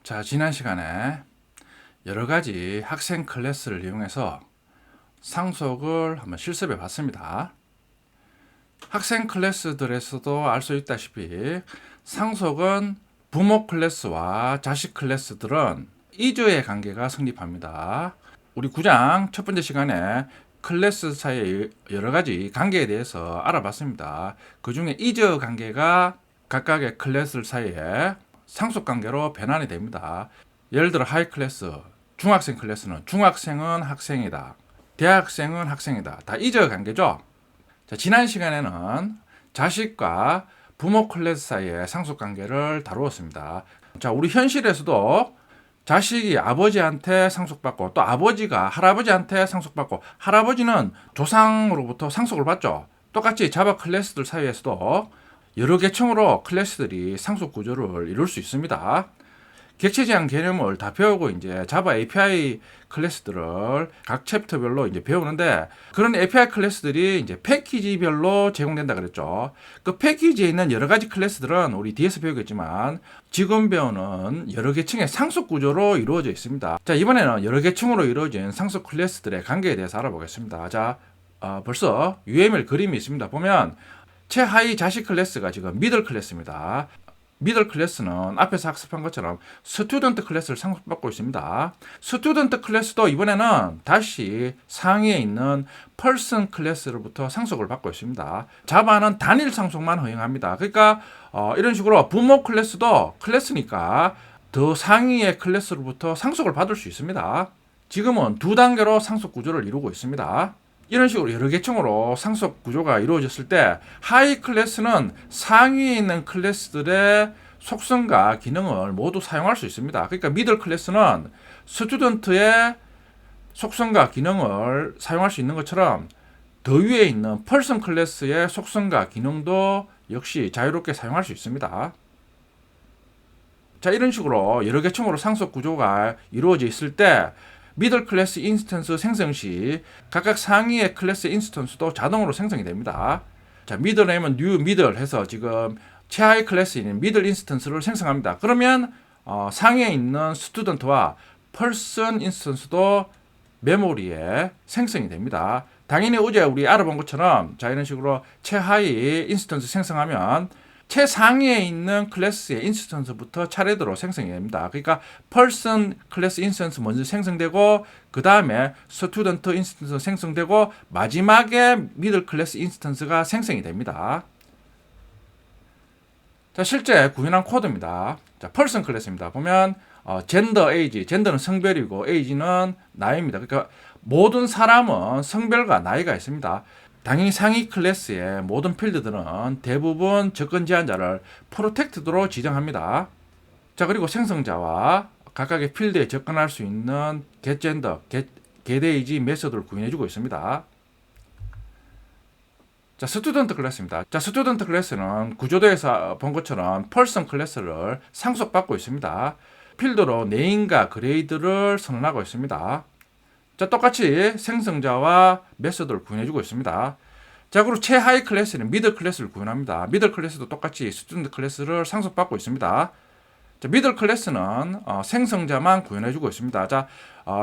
자, 지난 시간에 여러 가지 학생 클래스를 이용해서 상속을 한번 실습해 봤습니다. 학생 클래스들에서도 알 수 있다시피 상속은 부모 클래스와 자식 클래스들은 이주의 관계가 성립합니다. 우리 9장 첫 번째 시간에 클래스 사이의 여러 가지 관계에 대해서 알아봤습니다. 그 중에 이주 관계가 각각의 클래스 사이에 상속 관계로 변환이 됩니다. 예를 들어 하이 클래스, 중학생 클래스는 중학생은 학생이다. 대학생은 학생이다. 다 이저 관계죠. 자, 지난 시간에는 자식과 부모 클래스 사이의 상속 관계를 다루었습니다. 자, 우리 현실에서도 자식이 아버지한테 상속받고 또 아버지가 할아버지한테 상속받고 할아버지는 조상으로부터 상속을 받죠. 똑같이 자바 클래스들 사이에서도 여러 계층으로 클래스들이 상속 구조를 이룰 수 있습니다. 객체 제한 개념을 다 배우고 이제 자바 API 클래스들을 각 챕터별로 이제 배우는데 그런 API 클래스들이 이제 패키지별로 제공된다 그랬죠. 그 패키지에 있는 여러 가지 클래스들은 우리 뒤에서 배우겠지만 지금 배우는 여러 계층의 상속 구조로 이루어져 있습니다. 자, 이번에는 여러 계층으로 이루어진 상속 클래스들의 관계에 대해서 알아보겠습니다. 자, 벌써 UML 그림이 있습니다. 보면 최하위 자식 클래스가 지금 미들 클래스입니다. 미들 클래스는 앞에서 학습한 것처럼 스튜던트 클래스를 상속받고 있습니다. 스튜던트 클래스도 이번에는 다시 상위에 있는 펄슨 클래스로부터 상속을 받고 있습니다. 자바는 단일 상속만 허용합니다. 그러니까 이런 식으로 부모 클래스도 클래스니까 더 상위의 클래스로부터 상속을 받을 수 있습니다. 지금은 두 단계로 상속 구조를 이루고 있습니다. 이런 식으로 여러 계층으로 상속 구조가 이루어졌을 때 하이 클래스는 상위에 있는 클래스들의 속성과 기능을 모두 사용할 수 있습니다. 그러니까 미들 클래스는 스튜던트의 속성과 기능을 사용할 수 있는 것처럼 더 위에 있는 펄슨 클래스의 속성과 기능도 역시 자유롭게 사용할 수 있습니다. 자, 이런 식으로 여러 계층으로 상속 구조가 이루어져 있을 때 미들 클래스 인스턴스 생성 시 각각 상위의 클래스 인스턴스도 자동으로 생성이 됩니다. 자, 미들 네임은 뉴 미들 해서 지금 최하위 클래스인 미들 인스턴스를 생성합니다. 그러면 상위에 있는 스튜던트와 펄슨 인스턴스도 메모리에 생성이 됩니다. 당연히 어제 우리 알아본 것처럼 자, 이런 식으로 최하위 인스턴스 생성하면 최상위에 있는 클래스의 인스턴스부터 차례대로 생성이 됩니다. 그러니까 펄슨 클래스 인스턴스 먼저 생성되고 그 다음에 스튜던트 인스턴스 생성되고 마지막에 미들 클래스 인스턴스가 생성이 됩니다. 자, 실제 구현한 코드입니다. 자, 펄슨 클래스입니다. 보면 젠더, 에이지, 젠더는 성별이고 에이지는 나이입니다. 그러니까 모든 사람은 성별과 나이가 있습니다. 당연히 상위 클래스의 모든 필드들은 대부분 접근 제한자를 프로텍트드로 지정합니다. 자, 그리고 생성자와 각각의 필드에 접근할 수 있는 getGender, getAge 메소드를 구현해주고 있습니다. 자, 스튜던트 클래스입니다. 자, 스튜던트 클래스는 구조도에서 본 것처럼 펄슨 클래스를 상속받고 있습니다. 필드로 네임과 그레이드를 선언하고 있습니다. 자, 똑같이 생성자와 메소드를 구현해주고 있습니다. 자, 그리고 최하위 클래스는 미들 클래스를 구현합니다. 미들 클래스도 똑같이 스튜던트 클래스를 상속받고 있습니다. 자, 미들 클래스는 생성자만 구현해주고 있습니다. 자,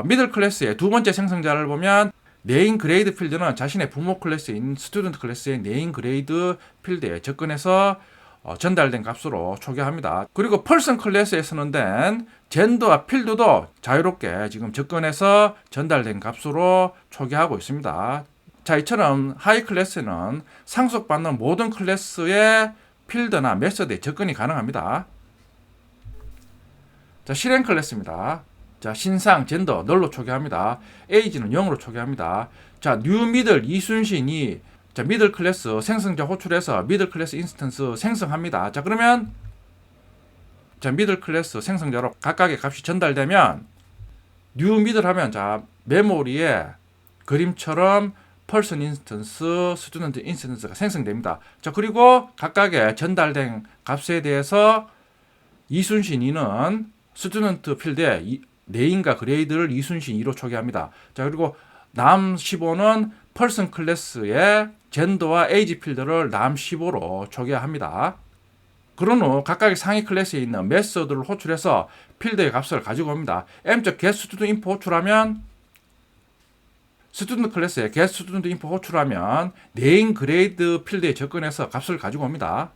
미들 클래스의 두 번째 생성자를 보면 네임 그레이드 필드는 자신의 부모 클래스인 스튜던트 클래스의 네임 그레이드 필드에 접근해서 전달된 값으로 초기화합니다. 그리고 펄슨 클래스에 선언된 젠더와 필드도 자유롭게 지금 접근해서 전달된 값으로 초기화하고 있습니다. 자, 이처럼 하이 클래스는 상속받는 모든 클래스의 필드나 메소드에 접근이 가능합니다. 자, 실행 클래스입니다. 자, 신상, 젠더, 널로 초기화합니다. 에이지는 0으로 초기화합니다. 자, 뉴 미들 이순신이 자, 미들 클래스 생성자 호출해서 미들 클래스 인스턴스 생성합니다. 자, 그러면 자, 미들 클래스 생성자로 각각의 값이 전달되면 뉴 미들 하면 자, 메모리에 그림처럼 펄슨 인스턴스, 스튜던트 인스턴스가 생성됩니다. 자, 그리고 각각의 전달된 값에 대해서 이순신 2는 스튜던트 필드에 네임과 그레이드를 이순신 2로 초기합니다. 자, 그리고 남 15는 펄슨 클래스의 젠더와 에이지 필드를 남 15로 초기화합니다. 그런 후 각각의 상위 클래스에 있는 메서드를 호출해서 필드의 값을 가지고 옵니다. m.getStudentInfo 호출하면 스튜던트 클래스에 getStudentInfo 호출하면 네임 그레이드 필드에 접근해서 값을 가지고 옵니다.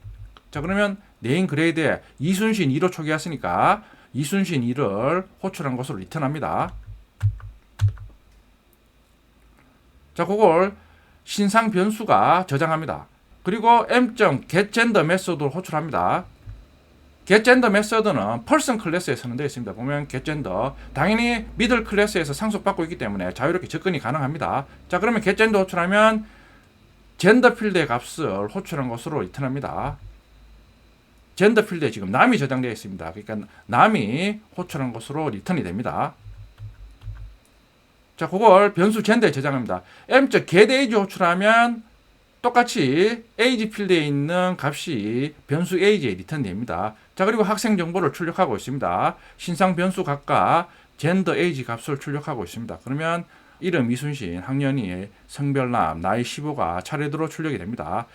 자, 그러면 네임 그레이드에 이순신 2로 초기화했으니까 이순신 2를 호출한 것으로 리턴합니다. 자, 그걸 신상 변수가 저장합니다. 그리고 m.getGender 메소드를 호출합니다. getGender 메소드는 person 클래스에 선언되어 있습니다. 보면 getGender 당연히 middle 클래스에서 상속받고 있기 때문에 자유롭게 접근이 가능합니다. 자, 그러면 getGender 호출하면 젠더 필드의 값을 호출한 것으로 리턴합니다. 젠더 필드에 지금 남이 저장되어 있습니다. 그러니까 남이 호출한 것으로 리턴이 됩니다. 자, 그걸 변수 젠더에 저장합니다. m.getAge 호출하면 똑같이 age 필드에 있는 값이 변수 age에 리턴됩니다. 자, 그리고 학생 정보를 출력하고 있습니다. 신상 변수 값과 젠더 age 값을 출력하고 있습니다. 그러면 이름 이순신, 학년이, 성별남, 나이 15가 차례대로 출력이 됩니다.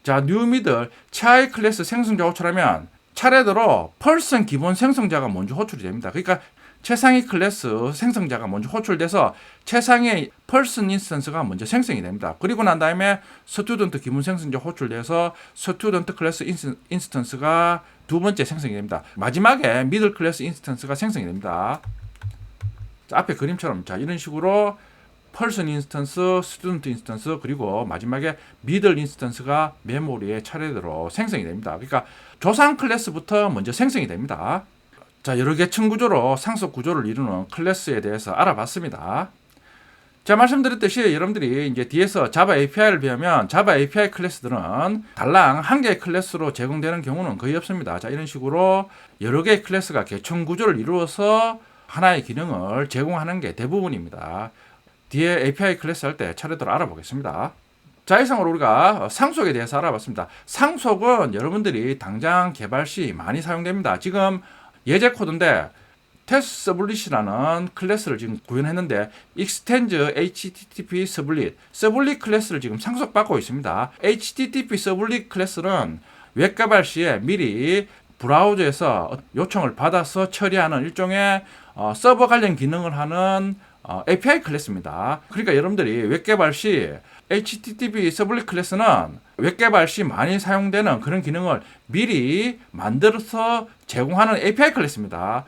자, new middle 차이 클래스 생성자 호출하면 차례대로 person 기본 생성자가 먼저 호출이 됩니다. 그러니까 최상위 클래스 생성자가 먼저 호출돼서 최상의 person 인스턴스가 먼저 생성이 됩니다. 그리고 난 다음에 스튜던트 기본 생성자 호출돼서 스튜던트 클래스 인스턴스가 두 번째 생성이 됩니다. 마지막에 미들 클래스 인스턴스가 생성이 됩니다. 자, 앞에 그림처럼 자, 이런 식으로 person 인스턴스, 스튜던트 인스턴스, 그리고 마지막에 미들 인스턴스가 메모리에 차례대로 생성이 됩니다. 그러니까 조상 클래스부터 먼저 생성이 됩니다. 자, 여러 개 층 구조로 상속 구조를 이루는 클래스에 대해서 알아봤습니다. 제가 말씀드렸듯이 여러분들이 이제 뒤에서 자바 API를 배우면 자바 API 클래스들은 달랑 한 개의 클래스로 제공되는 경우는 거의 없습니다. 자, 이런 식으로 여러 개의 클래스가 개층 구조를 이루어서 하나의 기능을 제공하는 게 대부분입니다. 뒤에 API 클래스 할 때 차례대로 알아보겠습니다. 자, 이상으로 우리가 상속에 대해서 알아봤습니다. 상속은 여러분들이 당장 개발 시 많이 사용됩니다. 지금 예제 코드인데 testSublet이라는 클래스를 지금 구현했는데 extends http sublet 클래스를 지금 상속받고 있습니다. http sublet 클래스는 웹 개발 시에 미리 브라우저에서 요청을 받아서 처리하는 일종의 서버 관련 기능을 하는 API 클래스입니다. 그러니까 여러분들이 웹 개발 시 HTTP 서블릿 클래스는 웹 개발 시 많이 사용되는 그런 기능을 미리 만들어서 제공하는 API 클래스입니다.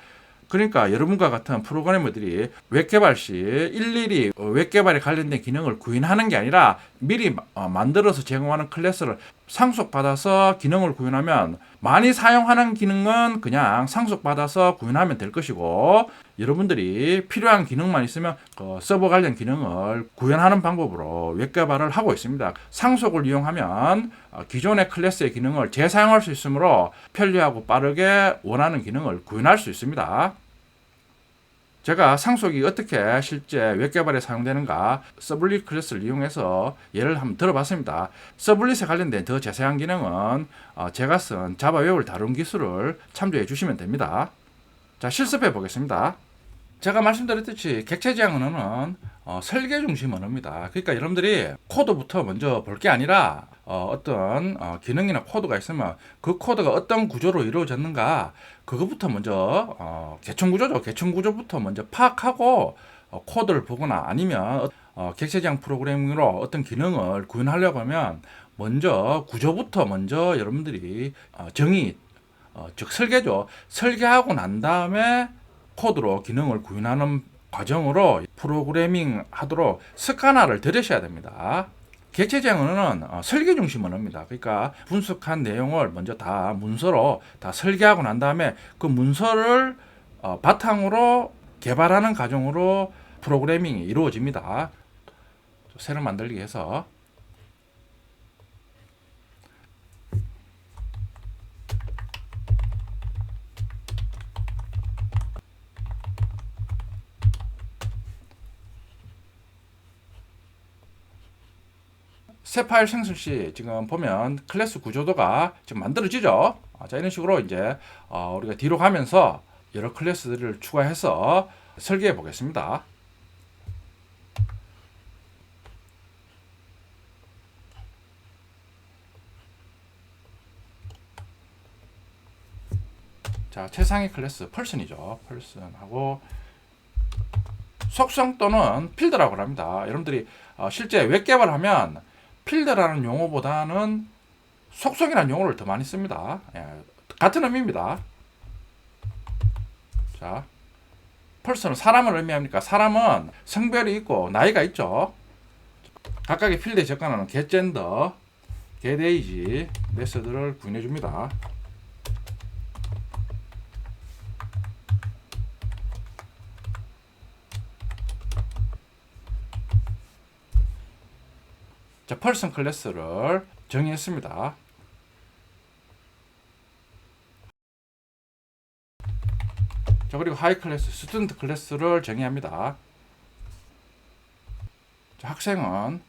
그러니까 여러분과 같은 프로그래머들이 웹 개발 시 일일이 웹 개발에 관련된 기능을 구현하는 게 아니라 미리 만들어서 제공하는 클래스를 상속받아서 기능을 구현하면 많이 사용하는 기능은 그냥 상속받아서 구현하면 될 것이고 여러분들이 필요한 기능만 있으면 그 서버 관련 기능을 구현하는 방법으로 웹 개발을 하고 있습니다. 상속을 이용하면 기존의 클래스의 기능을 재사용할 수 있으므로 편리하고 빠르게 원하는 기능을 구현할 수 있습니다. 제가 상속이 어떻게 실제 웹 개발에 사용되는가 서블릿 클래스를 이용해서 예를 한번 들어봤습니다. 서블릿에 관련된 더 자세한 기능은 제가 쓴 자바 웹을 다룬 기술을 참조해 주시면 됩니다. 자, 실습해 보겠습니다. 제가 말씀드렸듯이 객체 지향 언어는 설계 중심 언어입니다. 그러니까 여러분들이 코드부터 먼저 볼 게 아니라 어떤 기능이나 코드가 있으면 그 코드가 어떤 구조로 이루어졌는가 그것부터 먼저 계층 구조죠. 계층 구조부터 먼저 파악하고 코드를 보거나 아니면 객체 지향 프로그래밍으로 어떤 기능을 구현하려고 하면 먼저 구조부터 먼저 여러분들이 정의 즉 설계죠. 설계하고 난 다음에 코드로 기능을 구현하는 과정으로 프로그래밍 하도록 습관화를 들으셔야 됩니다. 객체 지향 언어는 설계 중심 언어입니다. 그러니까 분석한 내용을 먼저 다 문서로 다 설계하고 난 다음에 그 문서를 바탕으로 개발하는 과정으로 프로그래밍이 이루어집니다. 새로 만들기 해서 새 파일 생성 시 지금 보면 클래스 구조도가 지금 만들어지죠. 자, 이런 식으로 이제 우리가 뒤로 가면서 여러 클래스들을 추가해서 설계해 보겠습니다. 자, 최상위 클래스 펄슨이죠. 펄슨하고 속성 또는 필드라고 합니다. 여러분들이 실제 웹 개발하면 필드라는 용어보다는 속성이라는 용어를 더 많이 씁니다. 예, 같은 의미입니다. 자, 펄슨은 사람을 의미합니까? 사람은 성별이 있고 나이가 있죠. 각각의 필드에 접근하는 getGender, getAge 메서드를 구현해 줍니다. 자, 펄슨 클래스를 정의했습니다. 자, 그리고 하이 클래스, 스튜던트 클래스를 정의합니다. 자, 학생은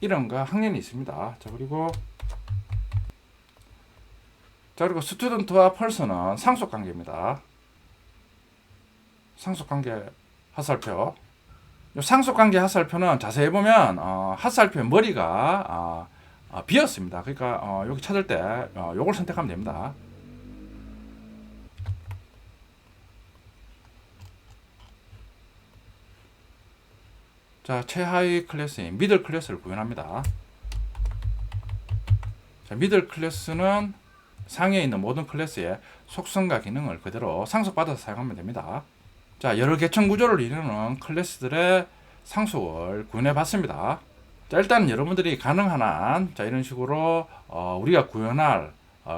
이름과 학년이 있습니다. 자, 그리고 스튜던트와 펄슨은 상속 관계입니다. 상속 관계 하살표. 상속 관계 하살표는 자세히 보면 하살표의 머리가 비었습니다. 그러니까 여기 찾을 때 요걸 선택하면 됩니다. 자, 최하위 클래스인 미들 클래스를 구현합니다. 자, 미들 클래스는 상위에 있는 모든 클래스의 속성과 기능을 그대로 상속받아서 사용하면 됩니다. 자, 여러 계층 구조를 이루는 클래스들의 상속을 구현해 봤습니다. 자, 일단 여러분들이 가능한 한 이런 식으로 우리가 구현할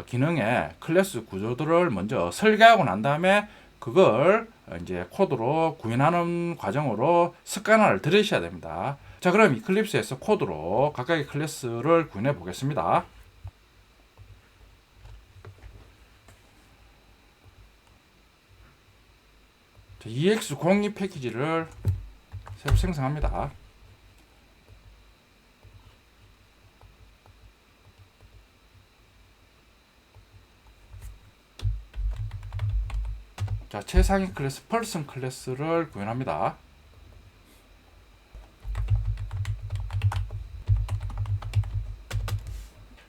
기능의 클래스 구조들을 먼저 설계하고 난 다음에 그걸 이제 코드로 구현하는 과정으로 습관화를 들으셔야 됩니다. 자, 그럼 이클립스에서 코드로 각각의 클래스를 구현해 보겠습니다. 자, EX02 패키지를 새로 생성합니다. 자, 최상위 클래스 펄슨 클래스를 구현합니다.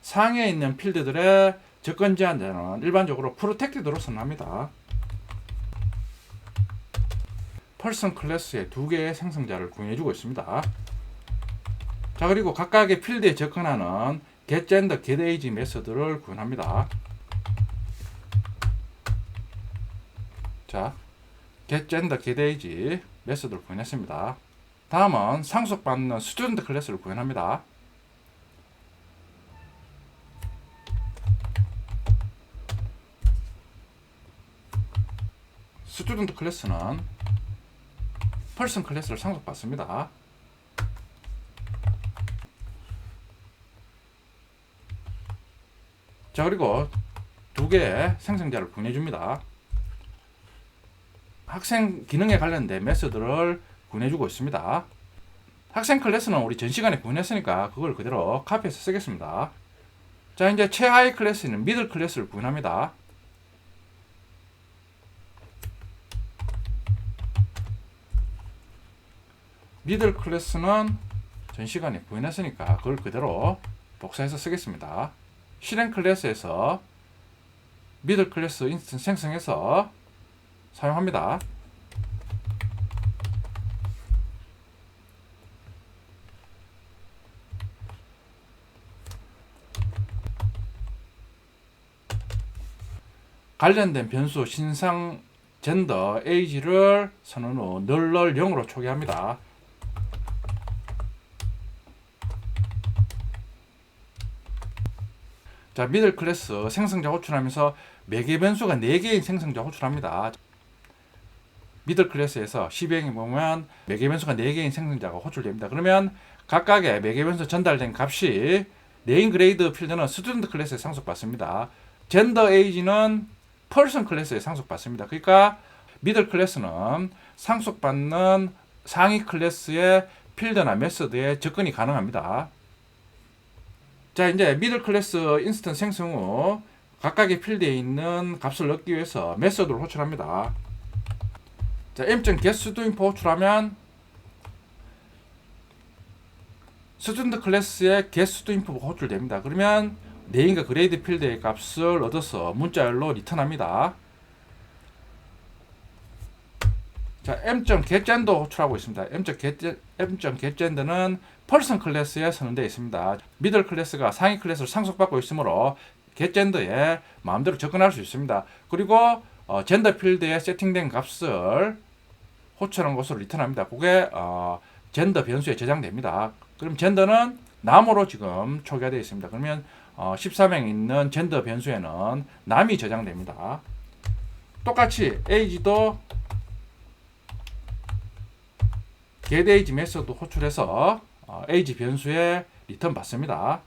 상위에 있는 필드들의 접근 제한자는 일반적으로 프로텍티드로 선언합니다. 펄슨 클래스의 두 개의 생성자를 구현해주고 있습니다. 자, 그리고 각각의 필드에 접근하는 getGender, getAge 메서드를 구현합니다. 자, getGender, getAge 메서드를 구현했습니다. 다음은 상속받는 스튜던트 클래스를 구현합니다. 스튜던트 클래스는 펄슨 클래스를 상속받습니다. 자, 그리고 두 개의 생성자를 구현해줍니다. 학생 기능에 관련된 메서드를 구현해주고 있습니다. 학생 클래스는 우리 전 시간에 구현했으니까 그걸 그대로 카피해서 쓰겠습니다. 자, 이제 최하위 클래스는 미들 클래스를 구현합니다. 미들 클래스는 전 시간에 구현했으니까 그걸 그대로 복사해서 쓰겠습니다. 실행 클래스에서 미들 클래스 인스턴스 생성해서 사용합니다. 관련된 변수 신상 젠더 age를 선언 후 널 0으로 초기합니다. 자, 미들 클래스 생성자 호출하면서 매개 변수가 4개인 생성자 호출합니다. 미들 클래스에서 시행해 보면 매개 변수가 4개인 생성자가 호출됩니다. 그러면 각각의 매개 변수 전달된 값이 네임 그레이드 필드는 스튜던트 클래스에 상속받습니다. 젠더 에이지는 펄슨 클래스에 상속받습니다. 그러니까 미들 클래스는 상속받는 상위 클래스의 필드나 메서드에 접근이 가능합니다. 자, 이제 미들 클래스 인스턴스 생성 후 각각의 필드에 있는 값을 넣기 위해서 메서드를 호출합니다. 자, m.getStuInfo 호출하면 스튜던트 클래스의 getStuInfo가 호출됩니다. 그러면 네임과 그레이드 필드의 값을 얻어서 문자열로 리턴합니다. 자, M.getGender 호출하고 있습니다. M.getGender는 person 클래스에 선언되어 있습니다. 미들 클래스가 상위 클래스를 상속받고 있으므로 getGender에 마음대로 접근할 수 있습니다. 그리고 젠더 필드에 세팅된 값을 호출한 것으로 리턴합니다. 그게 젠더 변수에 저장됩니다. 그럼 젠더는 남으로 지금 초기화되어 있습니다. 그러면 13행에 있는 젠더 변수에는 남이 저장됩니다. 똑같이 age도 getAge 메소드 호출해서 age 변수에 리턴 받습니다.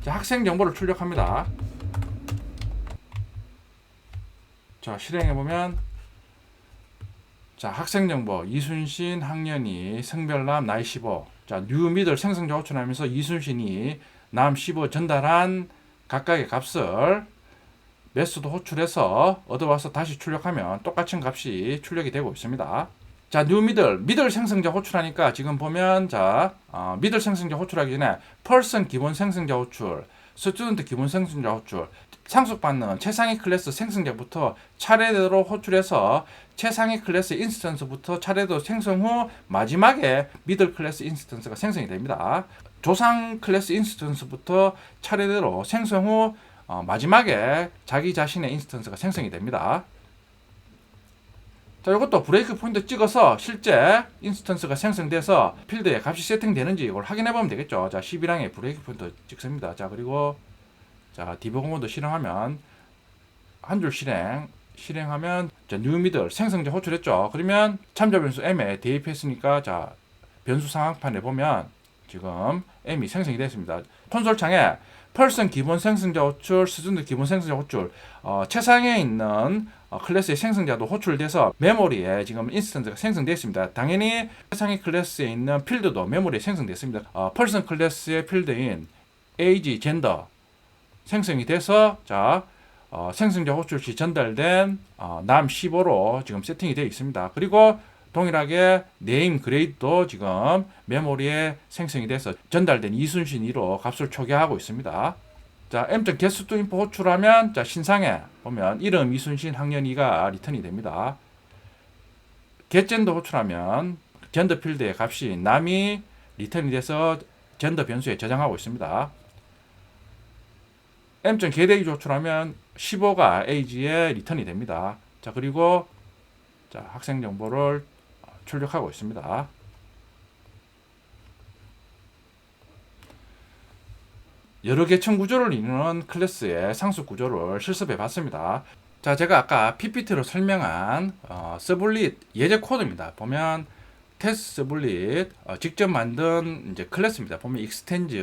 자, 학생 정보를 출력합니다. 자, 실행해보면, 자, 학생 정보, 이순신, 학년이, 성별남, 나이 15. 자, new middle 생성자 호출하면서 이순신이 남 15 전달한 각각의 값을 메소드 호출해서 얻어와서 다시 출력하면 똑같은 값이 출력이 되고 있습니다. 자, new middle 생성자 호출하니까 지금 보면, 자, middle 생성자 호출하기 전에 person 기본 생성자 호출, student 기본 생성자 호출, 상속받는 최상위 클래스 생성자부터 차례대로 호출해서 최상위 클래스 인스턴스부터 차례대로 생성 후 마지막에 미들 클래스 인스턴스가 생성이 됩니다. 조상 클래스 인스턴스부터 차례대로 생성 후 마지막에 자기 자신의 인스턴스가 생성이 됩니다. 자, 이것도 브레이크 포인트 찍어서 실제 인스턴스가 생성돼서 필드에 값이 세팅되는지 이걸 확인해 보면 되겠죠. 자, 11항에 브레이크 포인트 찍습니다. 자, 그리고 자, 디버그 모드 실행하면 한 줄 실행하면 자, new middle 생성자 호출했죠. 그러면 참조 변수 m에 대입했으니까 자, 변수 상황판에 보면 지금 m이 생성이 됐습니다. 콘솔 창에 person 기본 생성자 호출, student 기본 생성자 호출, 최상에 있는 클래스의 생성자도 호출돼서 메모리에 지금 인스턴스가 생성됐습니다. 당연히 최상위 클래스에 있는 필드도 메모리에 생성됐습니다. person 클래스의 필드인 age, gender 생성이 돼서 자, 생성자 호출 시 전달된 남 15로 지금 세팅이 되어 있습니다. 그리고 동일하게 네임 그레이드도 지금 메모리에 생성이 돼서 전달된 이순신 2로 값을 초기화하고 있습니다. 자, m.getStuInfo 호출하면 자, 신상에 보면 이름 이순신 학년 2가 리턴이 됩니다. getGender 호출하면 젠더 필드의 값이 남이 리턴이 돼서 젠더 변수에 저장하고 있습니다. m.getAge 호출하면 15가 age에 리턴이 됩니다. 자, 그리고 자, 학생 정보를 출력하고 있습니다. 여러 계층 구조를 이루는 클래스의 상수 구조를 실습해 봤습니다. 자, 제가 아까 PPT로 설명한 서블릿 예제 코드입니다. 보면 테스트 서블릿 직접 만든 이제 클래스입니다. 보면 extend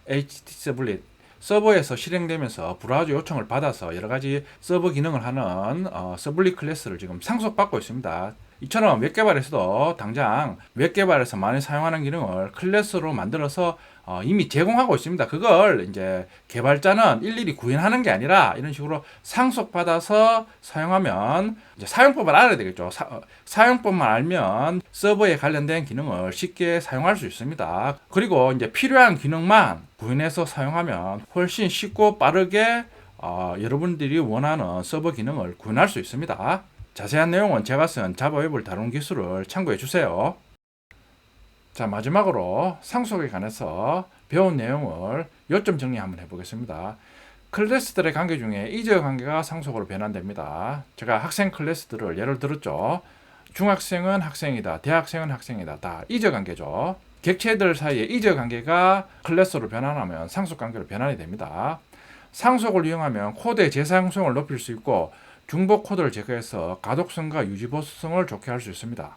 HT 서블릿 서버에서 실행되면서 브라우저 요청을 받아서 여러 가지 서버 기능을 하는 서블릿 클래스를 지금 상속받고 있습니다. 이처럼 웹 개발에서도 당장 웹 개발에서 많이 사용하는 기능을 클래스로 만들어서 이미 제공하고 있습니다. 그걸 이제 개발자는 일일이 구현하는 게 아니라 이런 식으로 상속받아서 사용하면 이제 사용법을 알아야 되겠죠. 사용법만 알면 서버에 관련된 기능을 쉽게 사용할 수 있습니다. 그리고 이제 필요한 기능만 구현해서 사용하면 훨씬 쉽고 빠르게 여러분들이 원하는 서버 기능을 구현할 수 있습니다. 자세한 내용은 제가 쓴 자바 웹을 다룬 기술을 참고해 주세요. 자, 마지막으로 상속에 관해서 배운 내용을 요점 정리 한번 해보겠습니다. 클래스들의 관계 중에 이저 관계가 상속으로 변환됩니다. 제가 학생 클래스들을 예를 들었죠. 중학생은 학생이다, 대학생은 학생이다, 다 이저 관계죠. 객체들 사이에 이저 관계가 클래스로 변환하면 상속 관계로 변환이 됩니다. 상속을 이용하면 코드의 재사용성을 높일 수 있고 중복 코드를 제거해서 가독성과 유지보수성을 좋게 할 수 있습니다.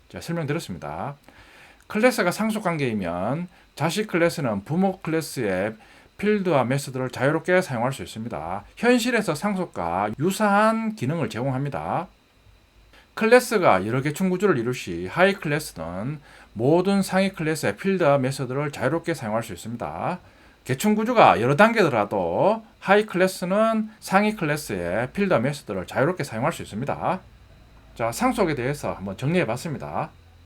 제가 설명드렸습니다. 클래스가 상속 관계이면 자식 클래스는 부모 클래스의 필드와 메소드를 자유롭게 사용할 수 있습니다. 현실에서 상속과 유사한 기능을 제공합니다. 클래스가 여러 계층 구조를 이룰 시 하위 클래스는 모든 상위 클래스의 필드와 메소드를 자유롭게 사용할 수 있습니다. 계층 구조가 여러 단계더라도 하위 클래스는 상위 클래스의 필드와 메소드를 자유롭게 사용할 수 있습니다. 자, 상속에 대해서 한번 정리해 봤습니다.